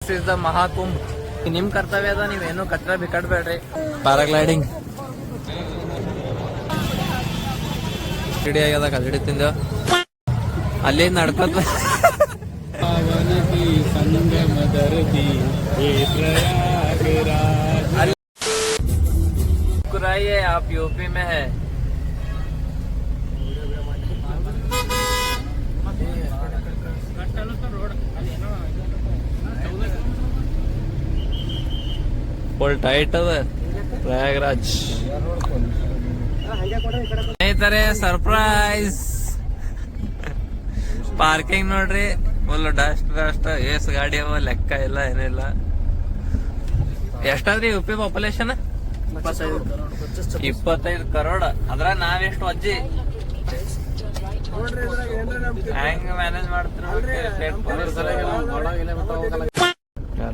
This is the ಮಹಾಕುಂಭ್. ನಿಮ್ ಕರ್ತವ್ಯ ಅದ, ನೀವೇನು ಕಚ್ಚರ ಬಿಕ್ಕಡ್ಬೇಡ್ರಿ. ಪ್ಯಾರಾಗ್ಲೈಡಿಂಗ್ ರೆಡಿ ಆಗ್ಯದ, ಕಲ್ಲಡಿ ತಿಂದ ಅಲ್ಲಿ ನಡ್ಕೊತ मुस्कुराइए, आप यूपी में है. ಫುಲ್ ಟೈಟ್ ಅದ ಪ್ರಯಾಗರಾಜ್. ಸ್ನೇಹಿತರೆ ಸರ್ಪ್ರೈಸ್ ಪಾರ್ಕಿಂಗ್ ನೋಡ್ರಿ, ಫುಲ್ ಡಸ್ಟ್ ಏಸ್ ಗಾಡಿ ಅವ, ಲೆಕ್ಕ ಇಲ್ಲ ಏನಿಲ್ಲ. ಎಷ್ಟಾದ್ರಿ ಯುಪಿ ಪಾಪ್ಯುಲೇಷನ್? 25 ಕರೋಡ್. ಅದ್ರ ನಾವೆಷ್ಟು ಅಜ್ಜಿ ಹೆಂಗ್ ಮ್ಯಾನೇಜ್ ಮಾಡ್ತೀರ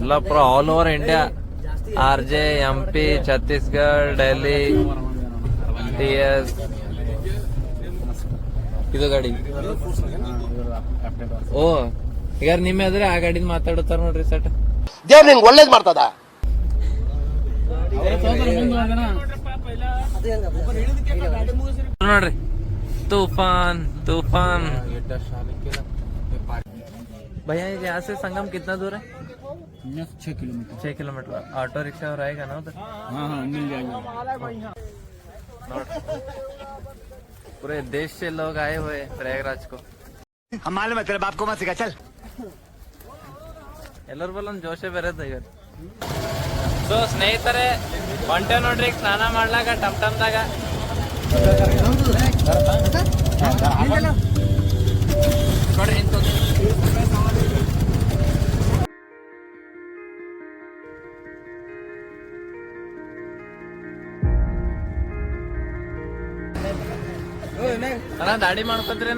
ಎಲ್ಲ ಪುರ all over India. RJ, MP, Chhattisgarh, Delhi, TS. ಇದು ಗಾಡಿ ಓ ಈಗ ನಿಮ್ಮ ಎದ್ರೆ ಆ ಗಾಡಿದ್ ಮಾತಾಡುತ್ತಾರ ನೋಡ್ರಿ ಸಟ್. ದೇವ್ರ ನಿಂಗೆ ಒಳ್ಳೇದ್ ಮಾಡ್ತದ ನೋಡ್ರಿ. तूफान तूफान. भैया ये यहाँ से संगम कितना दूर है? 6 किलोमीटर. 6 किलोमीटर. ऑटो रिक्शा और आएगा ना उधर? हाँ मिल जाएगा. पूरे देश से लोग आए हुए प्रयागराज को. हम मालूम है तेरे बाप को मत सिखा चल. ಎಲ್ಲರೂ ಬಲ್ಲ ಜೋಶೆ ಬೇರೆ ಇವತ್ತು. ಸೊ ಸ್ನೇಹಿತರೆ ಹೊಂಟೆ ನೋಡ್ರಿ ಸ್ನಾನ ಮಾಡ್ಲಾಕ ಟಮ್ ಟಮ್ದಾಗ. ನೋಡ್ರಿ ಅಣ್ಣ ದಾಡಿ ಮಾಡ್ಕೊತ್ರಿ,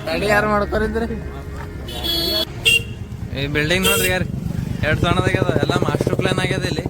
ದಾಡಿ ಯಾರು ಮಾಡ್ಕೊರಿದ್ರಿ? ಈ ಬಿಲ್ಡಿಂಗ್ ನೋಡ್ರಿ ಯಾರು ಎರಡು ಸಣ್ಣದಾಗ್ಯದ, ಎಲ್ಲ ಮಾಸ್ಟರ್ ಪ್ಲಾನ್ ಆಗ್ಯದ ಇಲ್ಲಿ.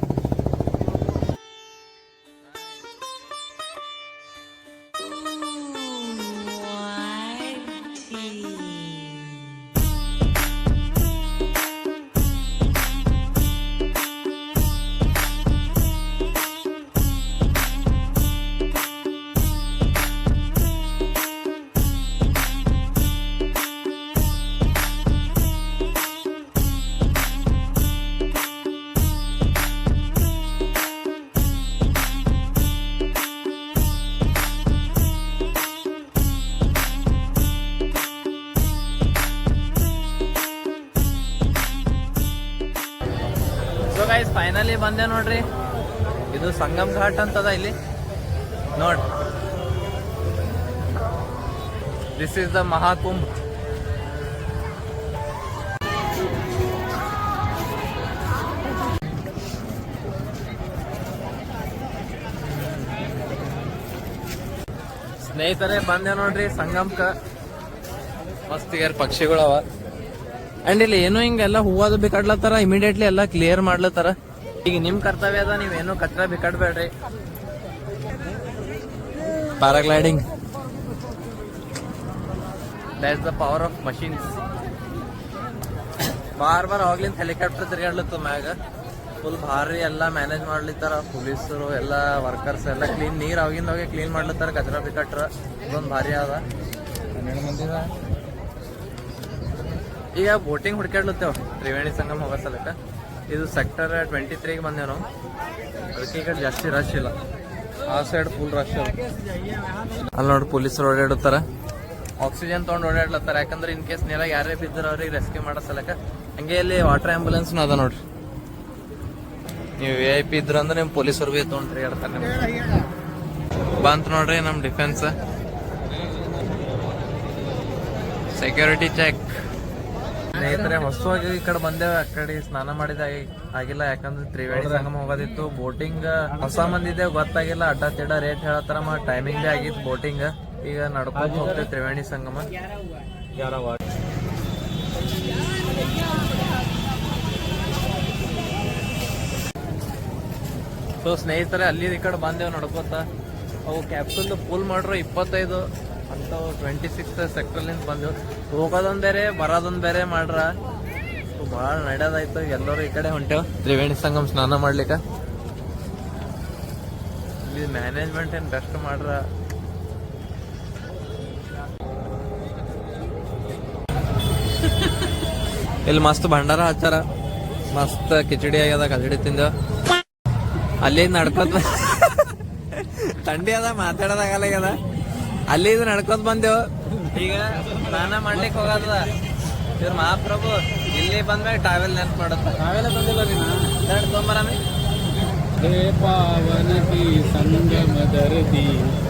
ಫೈನಲಿ ಬಂದೆ ನೋಡ್ರಿ. ಇದು ಸಂಗಮ್ ಘಾಟ್ ಅಂತದ ಇಲ್ಲಿ ನೋಡ್ರಿ. This is the Mahakumbh. ಸ್ನೇಹಿತರೆ ಬಂದೆ ನೋಡ್ರಿ ಸಂಗಮ್ಕ. ಮಸ್ತ್ ಯಾರ ಪಕ್ಷಿಗಳು ಅವ. ಅಂಡ್ ಇಲ್ಲಿ ಏನೋ ಹಿಂಗೆಲ್ಲ ಹೂವಾದು ಬಿಕಾಡ್ಲತ್ತಾರ, ಇಮಿಡಿಯೇಟ್ಲಿ ಎಲ್ಲ ಕ್ಲಿಯರ್ ಮಾಡ್ಲತ್ತಾರ. ಈಗ ನಿಮ್ ಕರ್ತವ್ಯ ಅದ, ನೀವೇನು ಕಚ್ಚರ ಬಿಕಾಡ್ಬೇಡ್ರಿ. Paragliding that's the power of machines. ಬಾರ್ ಹೋಗ್ಲಿಂತ ಹೆಲಿಕಾಪ್ಟರ್ ತಿರ್ಗಾಡ್ಲತ್ತ ಮ್ಯಾಗ. ಫುಲ್ ಭಾರಿ ಎಲ್ಲ ಮ್ಯಾನೇಜ್ ಮಾಡ್ಲಿತ್ತಾರ ಪೊಲೀಸರು, ಎಲ್ಲ ವರ್ಕರ್ಸ್ ಎಲ್ಲ ಕ್ಲೀನ್. ನೀರ್ ಅವಾಗಿಂದ ಹೋಗಿ ಕ್ಲೀನ್ ಮಾಡ್ಲತ್ತಾರ ಕಚರ ಬಿಕಟ್ರ. ಇದೊಂದು ಭಾರಿ ಅದ. 12 ಮಂದಿ ಈಗ ಬೋಟಿಂಗ್ ಹುಡ್ಕಾಡ್ಲತ್ತೇವ್ ತ್ರಿವೇಣಿ ಸಂಗಮ ಹೋಗೋ ಸಲಕ. ಇದು ಸೆಕ್ಟರ್ 23 ಬಂದೇವ್ ನಾವು. ಅದಕ್ಕೆ ಈ ಕಡೆ ಜಾಸ್ತಿ ರಶ್ ಇಲ್ಲ, ಆ ಸೈಡ್ ಫುಲ್ ರಶ್ ಅದ. ಅಲ್ಲಿ ನೋಡಿ ಪೊಲೀಸರು ಓಡಾಡುತ್ತಾರ, ಆಕ್ಸಿಜನ್ ತೊಗೊಂಡು ಓಡಾಡ್ಲತ್ತಾರ. ಯಾಕಂದ್ರೆ ಇನ್ ಕೇಸ್ ನೀರಾಗ ಯಾರೇ ಬಿದ್ದರು ಅವ್ರಿಗೆ ರೆಸ್ಕ್ಯೂ ಮಾಡೋ ಸಲಕ. ಹಂಗೆ ಇಲ್ಲಿ ವಾಟರ್ ಆಂಬುಲೆನ್ಸ್ ಅದ ನೋಡ್ರಿ. ನೀವು VIP ಇದ್ರ ಅಂದ್ರೆ ನಿಮ್ ಪೊಲೀಸರು ಬಿ ತೊಗೊಂಡು ತಿರುಗಾಡ್ತಾರೆ. ಬಂತ ನೋಡ್ರಿ ನಮ್ ಡಿಫೆನ್ಸ್ ಸೆಕ್ಯೂರಿಟಿ ಚೆಕ್. ಸ್ನೇಹಿತರೆ ಹೊಸವಾಗಿ ಈ ಕಡೆ ಬಂದೇವೆ. ಆ ಕಡೆ ಸ್ನಾನ ಮಾಡಿದ ಆಗಿಲ್ಲ, ಯಾಕಂದ್ರೆ ತ್ರಿವೇಣಿ ಸಂಗಮ ಹೋಗೋದಿತ್ತು. ಬೋಟಿಂಗ್ ಹೊಸ ಮಂದಿದೆ, ಗೊತ್ತಾಗಿಲ್ಲ. ಅಡ್ಡ ತಿಡ್ಡ ರೇಟ್ ಹೇಳತ್ತಾರ, ಟೈಮಿಂಗ್ ಬಿ ಆಗಿತ್ತು ಬೋಟಿಂಗ್. ಈಗ ನಡ್ಕೊಂಡು ಹೋಗ್ತೇವೆ ತ್ರಿವೇಣಿ ಸಂಗಮ. ಸೊ ಸ್ನೇಹಿತರೆ ಅಲ್ಲಿ ಈ ಕಡೆ ಬಂದೇವ್ ನಡ್ಕೋತ. ಅವು ಕ್ಯಾಪ್ಸೂಲ್ ಫುಲ್ ಮಾಡ್ರು 25 ಅಂತ 26 ಸೆಕ್ಟರ್ಲಿಂದ ಬಂದೆವು. ಹೋಗೋದೊಂದ್ ಬೇರೆ ಬರೋದೊಂದ್ ಬೇರೆ ಮಾಡ್ರ. ಭಾಳ ನಡೆಯೋದಾಯ್ತು. ಎಲ್ಲರೂ ಈ ಕಡೆ ಹೊಂಟೇವ್ ತ್ರಿವೇಣಿ ಸಂಗಮ್ ಸ್ನಾನ ಮಾಡ್ಲಿಕ್ಕೆ. ಇಲ್ಲಿ ಮ್ಯಾನೇಜ್ಮೆಂಟ್ ಏನು ಬೆಸ್ಟ್ ಮಾಡ್ರ. ಇಲ್ಲಿ ಮಸ್ತ್ ಭಂಡಾರ ಹಚ್ಚಾರ, ಮಸ್ತ್ ಕಿಚಡಿ ಆಗ್ಯದ, ಕಚಡಿ ತಿಂದ. ಅಲ್ಲಿ ನಡ್ಕೊತ ಥಂಡಿ ಅದ, ಮಾತಾಡೋದಾಗಲ್ಲ. ಅಲ್ಲಿ ನಡ್ಕೊತ ಬಂದೆವು. ಈಗ ಸ್ನಾನ ಮಾಡ್ಲಿಕ್ಕೆ ಹೋಗದ ಇವ್ರ ಮಹಾಪ್ರಭು. ಇಲ್ಲಿ ಬಂದ್ಮ್ಯಾಗ ಟ್ರಾವೆಲ್ ನೆನ್ಪು ಮಾಡುತ್ತ. ಟ್ರಾವೆಲ್ ಬಂದಿಲ್ಲ ನೀನು ತೊಗೊಂಬರಾಮಿ. हे पावन की संगम दर्दी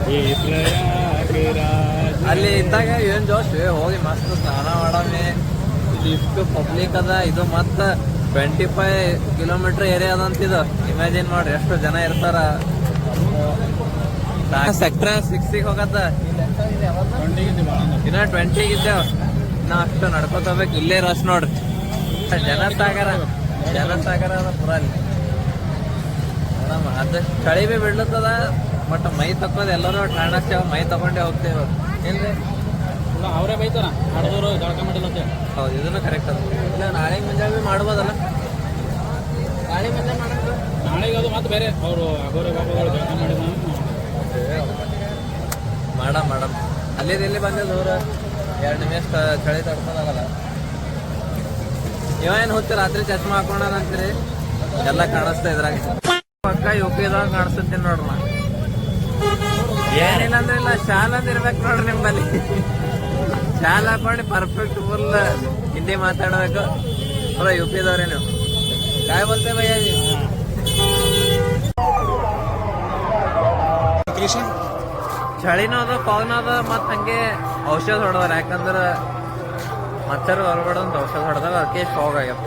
हे प्रयागराज. ಅಲ್ಲಿ ಇದ್ದಾಗ ಏನ್ ಜೋಶ್, ಹೋಗಿ ಮಸ್ತ್ ಸ್ನಾನ ಮಾಡಮಿ. ಇಷ್ಟು ಪಬ್ಲಿಕ್ ಅದ. ಇದು ಮತ್ತ 25 ಕಿಲೋಮೀಟರ್ ಏರಿಯಾ ಅದಂತಿದು. ಇಮ್ಯಾಜಿನ್ ಮಾಡ್ರಿ ಎಷ್ಟು ಜನ ಇರ್ತಾರ. ಸೆಕ್ಟರ್ 6 ಹೋಗತ್ತ. ಇನ್ನ 20 ಇದ್ದೇವ್. ಇನ್ನ ಅಷ್ಟು ನಡ್ಕೊತ ಹೋಗ್ಬೇಕು. ಇಲ್ಲೇ ರಶ್ ನೋಡ್ರಿ, ಜನಸಾಗರ ಅದ ಪುರ. ಅಲ್ಲಿ ಅದ ಚಳಿ ಬಿ ಬಿಡ್ಲತ್ತದ, ಬಟ್ ಮೈ ತಕ್ಕೋದು ಎಲ್ಲರೂ ಕಾಣಸ್ತೇವ. ಮೈ ತಗೊಂಡೇ ಹೋಗ್ತೇವೆ ಏನ್ರಿ. ಅವರೇ ಬೈತಾರ ನಡೆದವರು ಜಳಕ ಮಾಡಿಲ್ಲ ಅಂತ. ಹೌದು, ಇದನ್ನು ಕರೆಕ್ಟ್ ಅದ. ಇಲ್ಲ ನಾಳೆ ಮುಂಜಾನೆ ಮಾಡ್ಬೋದಲ್ಲ. ನಾಳೆ ಮುಂಜಾನೆ ಮಾಡೋದು, ನಾಳೆಗೆ ಅದು ಮತ್ತೆ ಬೇರೆ ಅವರು ಅಗೋರೆ ಬಾಬಾಗಳು ಜಳಕ ಮಾಡಿದ ಮಾಡಮ್. ಅಲ್ಲಿಂದ ಇಲ್ಲಿ ಬಂದೆ ದೂರ 2 ನಿಮಿಷ ಚಳಿ ತಡ್ಕೊದಾಗಲ್ಲ. ಇವ ಏನು ಹೋಗ್ತೀವಿ ರಾತ್ರಿ ಚಶ್ಮಾ ಹಾಕೊಂಡಂತೀರಿ, ಎಲ್ಲ ಕಾಣಿಸ್ತಾ ಇದ್ರಾಗ. ಪಕ್ಕ UP-ದಾಗ ಕಾಣಿಸ್ತೀನಿ ನೋಡ್ರಿ. ನಾ ಏನಿಲ್ಲ ಅಂದ್ರೆ ಇಲ್ಲ, ಶಾಲ್ ಅಂದ್ ಇರ್ಬೇಕು ನೋಡ್ರಿ ನಿಮ್ಮಲ್ಲಿ. ಶಾಲ್ ಹಾಕೊಂಡು ಪರ್ಫೆಕ್ಟ್ ಫುಲ್ ಹಿಂದಿ ಮಾತಾಡ್ಬೇಕು. ಪೂರ UP-ದವ್ರೆ ನೀವು. काय बोलते भैया जी? ಚಳಿನೂ ಅದ, ಪವನ ಅದ, ಮತ್ ಹಂಗೆ ಔಷಧ ಹೊಡೆದಾರ. ಯಾಕಂದ್ರ ಮಚ್ಚರ್ ಹೊರಗಡೆ ಒಂದು ಔಷಧ ಹೊಡೆದಾಗ ಅದಕ್ಕೆ ಶಾಕ್ ಆಗ್ಯದ.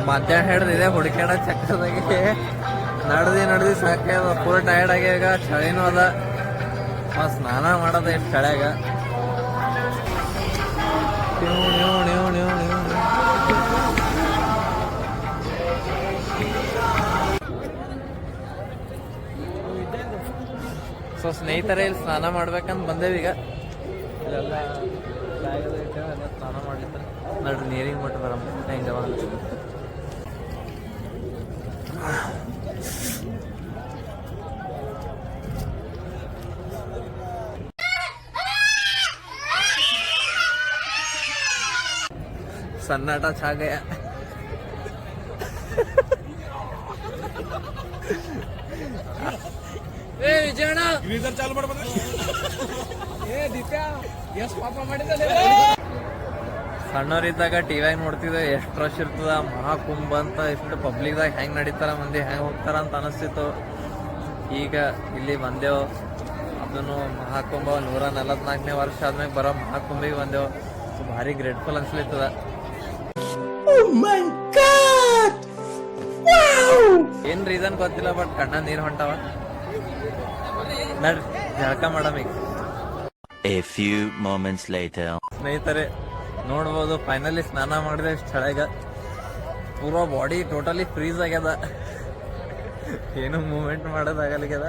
ಮಧ್ಯಾಹ್ನ ಹಿಡ್ದಿದೆ ಹುಡುಕ್ಯಾಡ ಚಕ್ರದಾಗೆ ನಡ್ದಿ ಸಾಕ್ಯದ. ಪೂರ ಟಯರ್ಡ್ ಆಗ್ಯ. ಈಗ ಚಳಿನೂ ಅದ, ಸ್ನಾನ ಮಾಡೋದ ಎಷ್ಟು ಚಳ್ಯಾಗ. ಸೊ ಸ್ನೇಹಿತರೆ, ಇಲ್ಲಿ ಸ್ನಾನ ಮಾಡ್ಬೇಕಂತ ಬಂದೇವೀಗ. ಇಲ್ಲೆಲ್ಲ ಬ್ಯಾಗದ ಇಟ್ಟೇವೆ, ಎಲ್ಲ ಸ್ನಾನ ಮಾಡ್ಲಿಕ್ಕೆ ನಡ್ರಿ ನೀರಿಗೆ ಬಿಟ್ಟು ಬರಮ್ಮ. ಹೆಂಗೆ सन्नाटा छा गया. ಸಣ್ಣವರಿದ್ದಾಗ ಟಿವಿಯಾಗ ನೋಡ್ತಿದ್ದೆ ಎಷ್ಟು ರಶ್ ಇರ್ತದ, ಮಹಾಕುಂಭ ಅಂತ. ಎಷ್ಟು ಪಬ್ಲಿಕ್ದಾಗ ಹೆಂಗ್ ನಡೀತಾರ ಮಂದಿ, ಹೆಂಗ್ ಹೋಗ್ತಾರ ಅಂತ ಅನಿಸ್ತಿತ್ತು. ಈಗ ಇಲ್ಲಿ ಬಂದೆವು. ಅದನ್ನು ಮಹಾಕುಂಭ 144ನೇ ವರ್ಷ ಆದ್ಮೇಲೆ ಬರೋ ಮಹಾಕುಂಭಿಗೆ ಬಂದೆವು. ಭಾರಿ ಗ್ರೇಟ್ಫುಲ್ ಅನ್ಸ್ಲಿತ್ತದ. ಏನ್ ರೀಸನ್ ಗೊತ್ತಿಲ್ಲ, ಬಟ್ ಕಣ್ಣ ನೀರ್ ಹೊಂಟಾವ. ನಡ್ರಿ ಜಳಕ ಮಾಡಮೀಗ. A few moments later. ಸ್ನೇಹಿತರೆ ನೋಡ್ಬೋದು, ಫೈನಲಿ ಸ್ನಾನ ಮಾಡಿದೆ. ಇಷ್ಟು ಚಳಿಗ ಪೂರ ಬಾಡಿ ಟೋಟಲಿ ಫ್ರೀಸ್ ಆಗ್ಯದ. ಏನು ಮೂವ್ಮೆಂಟ್ ಮಾಡೋದಾಗಲ್ಗ್ಯದ.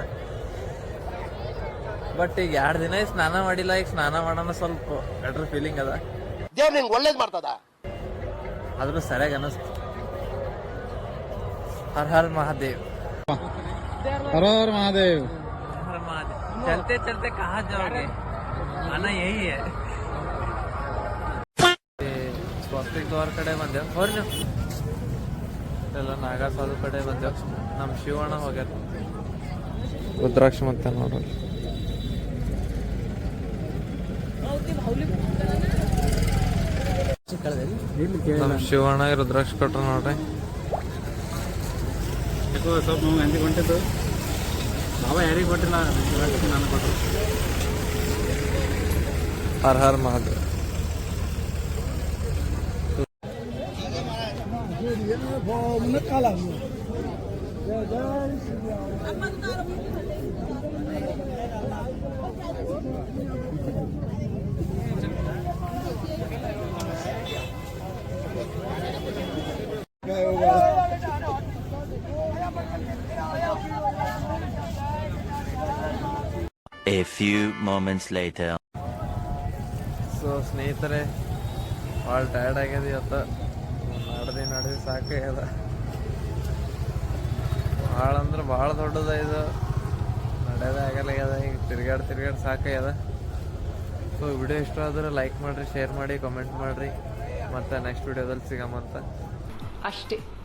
ಬಟ್ ಈಗ 2 ದಿನ ಸ್ನಾನ ಮಾಡಿಲ್ಲ. ಈಗ ಸ್ನಾನ ಮಾಡೋಣ ಸ್ವಲ್ಪ ಬೆಟರ್ ಫೀಲಿಂಗ್ ಅದ. ದೇವ್ರು ನಿಂಗೆ ಒಳ್ಳೇದ್ ಮಾಡ್ತದ. ಆದ್ರೂ ಸರಿಯಾಗಿ ಅನಿಸ್ತು. ಹರ್ ಹರ್ ಮಹಾದೇವ್. हर हर महादेव. हर महादेव. चलते चलते कहाँ जाओगे, आना यही है. ಸ್ವಸ್ತಿಕ್ ದ್ವಾರ ಕಡೆ ಬಂದೆವು. ಹೊರ ನೀವು ಎಲ್ಲ ನಾಗಾಸಾಲು ಕಡೆ ಬಂದೆವು. ನಮ್ಮ ಶಿವಣ್ಣ ಹೋಗ್ಯಾರ ರುದ್ರಾಕ್ಷ ಮತ್ತೆ ನೋಡೋದು. ನಮ್ಮ ಶಿವಣ್ಣ ರುದ್ರಾಕ್ಷ ಕೊಟ್ರ ನೋಡ್ರಿ. ಸ್ವಲ್ಪ ನಾವು ಎಂಟು ಗಂಟೆದು ನಾವು ಯಾರಿಗೆ ಕೊಟ್ಟಿಲ್ಲ, ನಾನು ಕೊಟ್ಟರು. Har Har Mahadev. A few moments later. So ಸ್ನೇಹಿತರೆ, ಭಾಳ ಟಯರ್ಡ್ ಆಗ್ಯದ ಇವತ್ತು. ನಡೆದು ಸಾಕಾಗ್ಯದ. ಭಾಳ ಅಂದ್ರೆ ಭಾಳ ದೊಡ್ಡದ ಇದು. ನಡೆಯೋದೇ ಆಗಲ್ಲಾಗ್ಯದ. ಈಗ ತಿರ್ಗಾಡಿ ಸಾಕಾಗ್ಯದ. ಸೊ ವಿಡಿಯೋ ಇಷ್ಟ ಆದ್ರೆ ಲೈಕ್ ಮಾಡಿರಿ, ಶೇರ್ ಮಾಡಿ, ಕಮೆಂಟ್ ಮಾಡಿರಿ. ಮತ್ತು ನೆಕ್ಸ್ಟ್ ವಿಡಿಯೋದಲ್ಲಿ ಸಿಗಮಂತ ಅಷ್ಟೇ.